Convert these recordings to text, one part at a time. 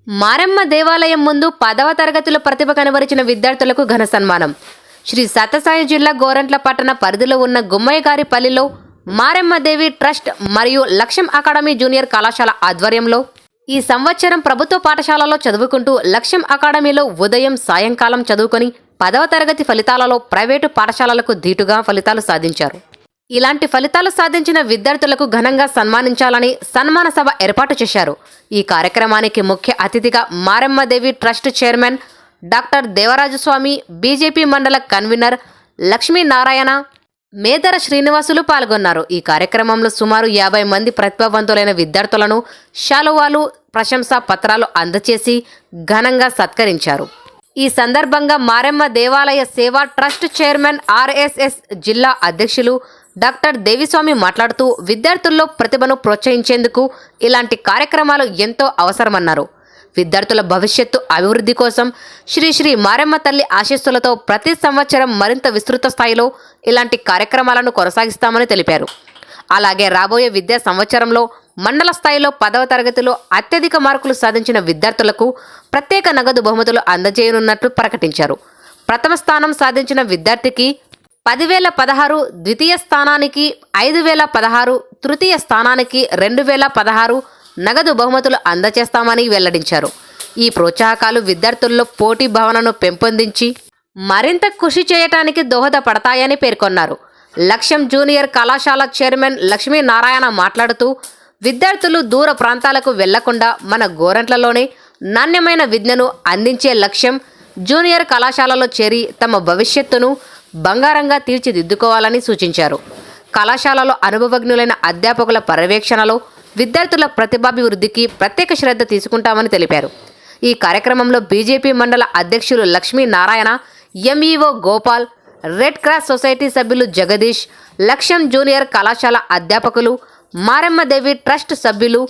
మారెమ్మ దేవాలయం ముందు 10వ తరగతిలో ప్రతిభ కనబరిచిన విద్యార్థులకు ఘన సన్మానం. శ్రీ సత్యసాయి జిల్లా గోరంట్ల పట్టణ పరిధిలో ఉన్న గుమ్మయ్యగారిపల్లిలో మారెమ్మ దేవి ట్రస్ట్ మరియు లక్ష్యం అకాడమీ జూనియర్ కళాశాల ఆధ్వర్యంలో ఈ సంవత్సరం ప్రభుత్వ పాఠశాలలో చదువుకుంటూ లక్ష్యం అకాడమీలో ఉదయం సాయంకాలం చదువుకొని 10వ తరగతి ఫలితాలలో ప్రైవేటు పాఠశాలలకు ధీటుగా ఫలితాలు సాధించారు. ఇలాంటి ఫలితాలు సాధించిన విద్యార్థులకు ఘనంగా సన్మానించాలని సన్మాన సభ ఏర్పాటు చేశారు. ఈ కార్యక్రమానికి ముఖ్య అతిథిగా మారెమ్మదేవి trust chairman doctor Devarajaswamy, BJP మండల కన్వీనర్ లక్ష్మీనారాయణ, మేదర శ్రీనివాసులు పాల్గొన్నారు. ఈ కార్యక్రమంలో సుమారు 50 మంది ప్రతిభావంతులైన విద్యార్థులను శాలువాలు, ప్రశంసా పత్రాలు అందజేసి ఘనంగా సత్కరించారు. ఈ సందర్భంగా మారెమ్మ దేవాలయ సేవా ట్రస్ట్ చైర్మన్, ఆర్ఎస్ఎస్ జిల్లా అధ్యక్షులు డాక్టర్ దేవిస్వామి మాట్లాడుతూ విద్యార్థుల్లో ప్రతిభను ప్రోత్సహించేందుకు ఇలాంటి కార్యక్రమాలు ఎంతో అవసరమన్నారు. విద్యార్థుల భవిష్యత్తు అభివృద్ధి కోసం శ్రీ శ్రీ మారెమ్మ తల్లి ఆశీస్సులతో ప్రతి సంవత్సరం మరింత విస్తృత స్థాయిలో ఇలాంటి కార్యక్రమాలను కొనసాగిస్తామని తెలిపారు. అలాగే రాబోయే విద్యా సంవత్సరంలో మండల స్థాయిలో 10వ తరగతిలో అత్యధిక మార్కులు సాధించిన విద్యార్థులకు ప్రత్యేక నగదు బహుమతులు అందజేయనున్నట్లు ప్రకటించారు. ప్రథమ స్థానం సాధించిన విద్యార్థికి 10,016, ద్వితీయ స్థానానికి 5,016, తృతీయ స్థానానికి 2,016 నగదు బహుమతులు అందజేస్తామని వెల్లడించారు. ఈ ప్రోత్సాహకాలు విద్యార్థుల్లో పోటీ భావనను పెంపొందించి మరింత కృషి చేయటానికి దోహదపడతాయని పేర్కొన్నారు. లక్ష్యం జూనియర్ కళాశాల చైర్మన్ లక్ష్మీనారాయణ మాట్లాడుతూ విద్యార్థులు దూర ప్రాంతాలకు వెళ్లకుండా మన గోరంట్లలోనే నాణ్యమైన విద్యను అందించే లక్ష్యం జూనియర్ కళాశాలలో చేరి తమ భవిష్యత్తును బంగారంగా తీర్చిదిద్దుకోవాలని సూచించారు. కళాశాలలో అనుభవజ్ఞులైన అధ్యాపకుల పర్యవేక్షణలో విద్యార్థుల ప్రతిభాభివృద్ధికి ప్రత్యేక శ్రద్ధ తీసుకుంటామని తెలిపారు. ఈ కార్యక్రమంలో బీజేపీ మండల అధ్యక్షులు Lakshminarayana, MEO Gopal, red cross society సభ్యులు జగదీష్, లక్ష్యం జూనియర్ కళాశాల అధ్యాపకులు, మారెమ్మదేవి ట్రస్ట్ సభ్యులు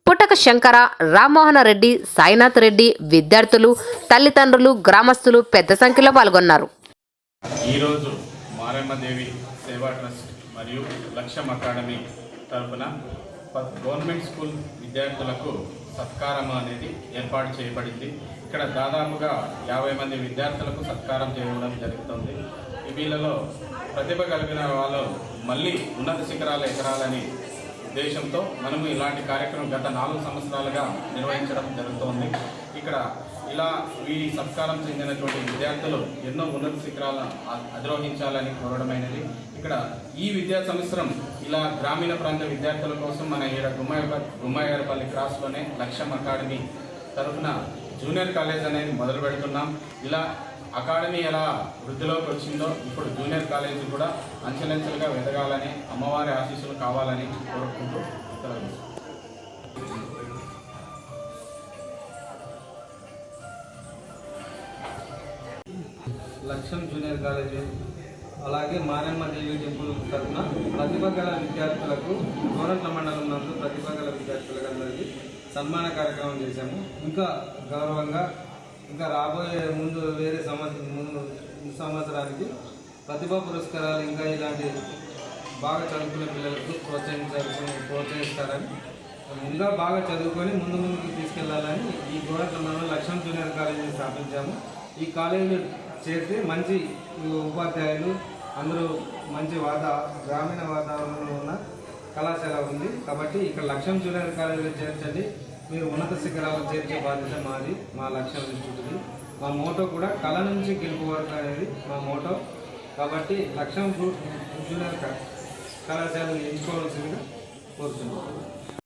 పుటక శంకర, రామ్మోహన రెడ్డి, సాయినాథ్ రెడ్డి, విద్యార్థులు, తల్లిదండ్రులు, గ్రామస్తులు పెద్ద సంఖ్యలో పాల్గొన్నారు. ఈరోజు మారెమ్మదేవి సేవా ట్రస్ట్ మరియు లక్ష్యం అకాడమీ తరఫున గవర్నమెంట్ స్కూల్ విద్యార్థులకు సత్కారం అనేది ఏర్పాటు చేయబడింది. ఇక్కడ దాదాపుగా 50 మంది విద్యార్థులకు సత్కారం చేయడం జరుగుతుంది. వీళ్ళలో ప్రతిభ కలిగిన వాళ్ళు మళ్ళీ ఉన్నత శిఖరాలు ఎగరాలని ఉద్దేశంతో మనము ఇలాంటి కార్యక్రమం గత 4 సంవత్సరాలుగా నిర్వహించడం జరుగుతోంది. ఇక్కడ ఇలా ఈ సత్కారం చెందినటువంటి విద్యార్థులు ఎన్నో ఉన్నత శిఖరాలను అధిరోహించాలని కోరడమైనది. ఇక్కడ ఈ విద్యా సంవత్సరం ఇలా గ్రామీణ ప్రాంత విద్యార్థుల కోసం మన ఈడ గుమ్మయ్యగారిపల్లి క్రాస్లోనే లక్ష్యం అకాడమీ తరఫున జూనియర్ కాలేజ్ అనేది మొదలు పెడుతున్నాం. ఇలా అకాడమీ ఎలా వృద్ధిలోకి వచ్చిందో ఇప్పుడు జూనియర్ కాలేజీ కూడా అంచెలంచెలుగా ఎదగాలని, అమ్మవారి ఆశీస్సులు కావాలని కోరుకుంటూ లక్ష్యం జూనియర్ కాలేజీ అలాగే మారెమ్మ దేవి టెంపుల్ తరఫున ప్రతిభ గల విద్యార్థులకు గోరంట్ల మండలం నందు ప్రతిభ గల విద్యార్థులందరికీ సన్మాన కార్యక్రమం చేశాము. ఇంకా గౌరవంగా ఇంకా రాబోయే ముందు వేరే సంవత్సరానికి ప్రతిభా పురస్కారాలు ఇంకా ఇలాంటి బాగా చదువుకునే పిల్లలకు ప్రోత్సహిస్తారని, ఇంకా బాగా చదువుకొని ముందుకు తీసుకెళ్లాలని ఈ గోరంట్ల మండలం లక్ష్యం జూనియర్ కాలేజీని స్థాపించాము. ఈ కాలేజీలో చేరితే మంచి ఉపాధ్యాయులు అందరూ మంచి గ్రామీణ వాతావరణంలో ఉన్న కళాశాల ఉంది. కాబట్టి ఇక్కడ లక్ష్యం జూనియర్ కాలేజీలో చేర్చండి, మీరు ఉన్నత శిఖరాలు చేర్చే బాధ్యత మాది, మా లక్ష్యం ఇన్స్టిట్యూట్ది. మా మోటో కూడా కళ నుంచి గెలుపు వరకు అనేది మా మోటో. కాబట్టి లక్ష్యం జూనియర్ కళాశాలను ఎంచుకోవాల్సిందిగా కోరుతున్నాం.